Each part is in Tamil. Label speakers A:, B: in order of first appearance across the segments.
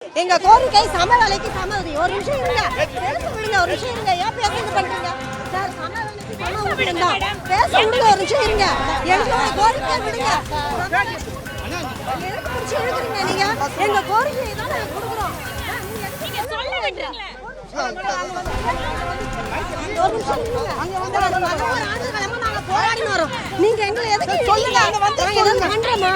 A: எங்க கோரிக்கை சம வேலைக்கு சம ஊதியம். ஒரு நிமிஷம் இருங்க, பேச விடுங்க. ஒரு நிமிஷம் இருங்க, ஏன் பேசுறது பண்றீங்க சார்? சம வேலைக்கு சம ஊதியம் தான். பேச விடுங்க, ஒரு நிமிஷம் இருங்க. எங்களோட கோரிக்கை விடுங்க. எதுக்கு பிடிச்சி எழுதுறீங்க நீங்க? எங்க கோரிக்கையை தான் நாங்க கொடுக்குறோம். நீங்க சொல்ல விட்டுறீங்க. ஒரு நிமிஷம் இருங்க. நாங்க போராடி வரோம். நீங்க எங்களை எதுக்கு சொல்லுங்க? நாங்க எதுவும் பண்றோமா?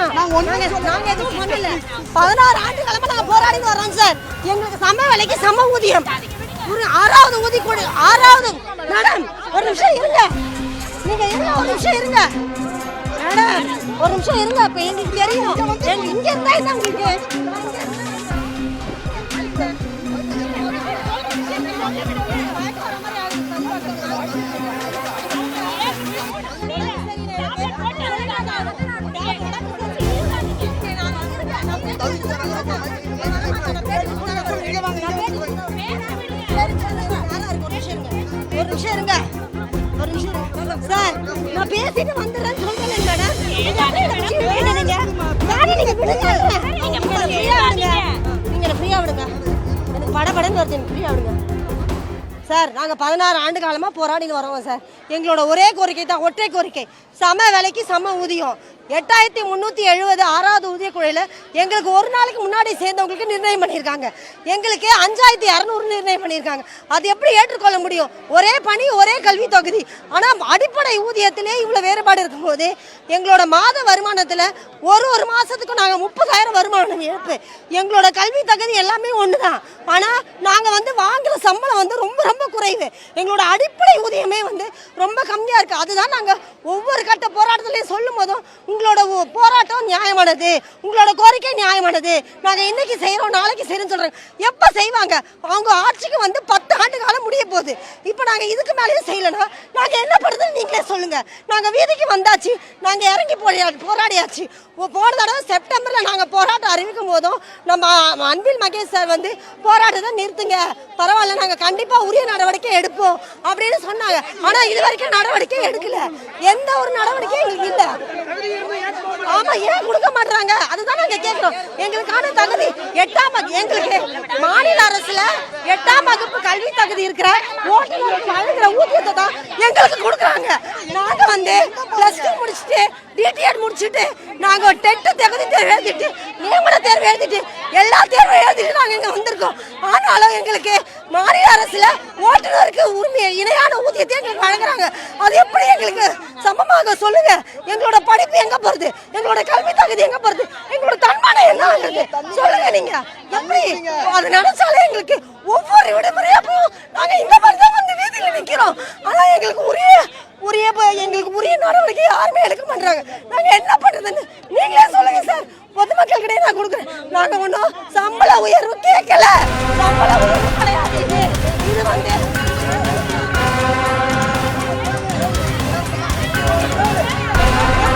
A: நாங்க எதுவும் பண்ணல. 16 ஆண்டுகளமா நாங்க போராடி வரோம் சார். எங்களுக்கு சம வேலைக்கு சம ஊதியம். ஒரு 6வது ஊதியம் 6வது மேடம் ஒரு நிமிஷம் இருங்க. நீங்க இருங்க, ஒரு நிமிஷம் இருங்க மேடம், ஒரு நிமிஷம் இருங்க. இப்ப எங்களுக்கு தெரியும் இங்க இருந்தா என்ன உங்களுக்கு ஒரு நிமிஷம் இருங்க. சார் நான் பேசிட்டு வந்துடுறேன்னு சொல்றேன் மேடம். நீங்க ஃப்ரீயா விடுங்க. எனக்கு படபடன்னு வருது, எனக்கு ஃப்ரீயா விடுங்க சார். நாங்கள் 16 ஆண்டு காலமாக போராடின்னு வரோம் சார். எங்களோட ஒரே கோரிக்கை தான், ஒற்றை கோரிக்கை, சம வேலைக்கு சம ஊதியம். 8370 6வது ஊதிய குழுவில் எங்களுக்கு ஒரு நாளைக்கு முன்னாடி சேர்ந்தவங்களுக்கு நிர்ணயம் பண்ணியிருக்காங்க. எங்களுக்கு 5200 நிர்ணயம் பண்ணியிருக்காங்க. அது எப்படி ஏற்றுக்கொள்ள முடியும்? ஒரே பணி, ஒரே கல்வி தொகுதி. ஆனால் அடிப்படை ஊதியத்திலே இவ்வளோ வேறுபாடு இருக்கும்போது எங்களோட மாத வருமானத்தில் ஒரு மாதத்துக்கு நாங்கள் 30,000 வருமானம் இழப்பு. எங்களோட கல்வி தகுதி எல்லாமே ஒன்று தான். ஆனால் நாங்கள் வாங்குகிற சம்பளம் ரொம்ப ரொம்ப குறைவு. எங்களோட அடிப்படை ஊதியமே ரொம்ப கம்மியாக இருக்குது. அதுதான் நாங்கள் ஒவ்வொரு கட்ட போராட்டத்திலையும் சொல்லும் போதும் உங்களோட போராட்டம் நியாயமானது, உங்களோட கோரிக்கை நியாயமானது, நாங்கள் இன்னைக்கு செய்கிறோம் நாளைக்கு செய்யறோம்னு சொல்கிறாங்க. எப்போ செய்வாங்க? அவங்க ஆட்சிக்கு 10 ஆண்டு காலம் முடிய போகுது. இப்போ நாங்கள் இதுக்கு மேலேயும் செய்யலைன்னா நாங்கள் என்ன பண்ணுறதுன்னு நீங்களே சொல்லுங்கள். நாங்கள் வீதிக்கு வந்தாச்சு, நாங்கள் இறங்கி போராடியாச்சு. போன தடவை செப்டம்பரில் நாங்கள் போராட்டம் அறிவிக்கும் போதும் நம்ம அன்பில் மகேஷ் சார் போராட்டத்தை நிறுத்துங்க, பரவாயில்ல, நாங்கள் கண்டிப்பாக உரிய நடவடிக்கை எடுப்போம் அப்படின்னு சொன்னாங்க. ஆனால் இது வரைக்கும் நடவடிக்கை எடுக்கல. எந்த ஒரு நடவடிக்கையும் எங்களுக்கு இல்லை. ஆமா, ஏன் கொடுக்க மாட்டாங்க? அதுதான் நாங்க கேட்கிறோம். எங்களுக்கான தகுதி 8ஆம் வகுப்பு, எங்களுக்கு மாநில அரசுல 8ஆம் வகுப்பு கல்வி தகுதி இருக்கிற ஓட்டுநருக்கு வழங்குற ஊதியத்தை தான் எங்களுக்கு கொடுக்குறாங்க. நாங்க +2 முடிச்சுட்டு டிடிஎட் முடிச்சுட்டு நாங்க டெட் தகுதி தேர்வு எழுதிட்டு நியமன தேர்வு எழுதிட்டு எல்லா தேர்வும் எழுதிட்டு நாங்க இங்க வந்திருக்கோம். ஆனாலும் எங்களுக்கு மாநில அரசுல ஓட்டுநருக்கு உரிமை இணையான ஊதியத்தை எங்களுக்கு வழங்குறாங்க. அது எப்படி எங்களுக்கு சமமாக சொல்லுங்க? எங்களோட படிப்பு எங்க போறது? எங்களோட கல்வி தகுதி எங்க போறது? எங்களோட தன்மானம் என்ன ஆகுது சொல்லுங்க. நீங்க எப்படி அது நினைச்சாலே எங்களுக்கு ஒவ்வொரு விடுமுறையப்போ நாங்க இந்த மாதிரி தான் வீதியில நிக்கிறோம். ஆனா எங்களுக்கு உரிய நடவடிக்கை யாருமே எடுக்க மாட்டாங்க. நாங்க என்ன பண்றதுன்னு நீங்களே சொல்லுங்க சார். பொதுமக்கள் கிட்டே நான் கொடுக்குறேன். நாங்க ஒன்றும் சம்பள உயர்வு கேட்கல. சம்பள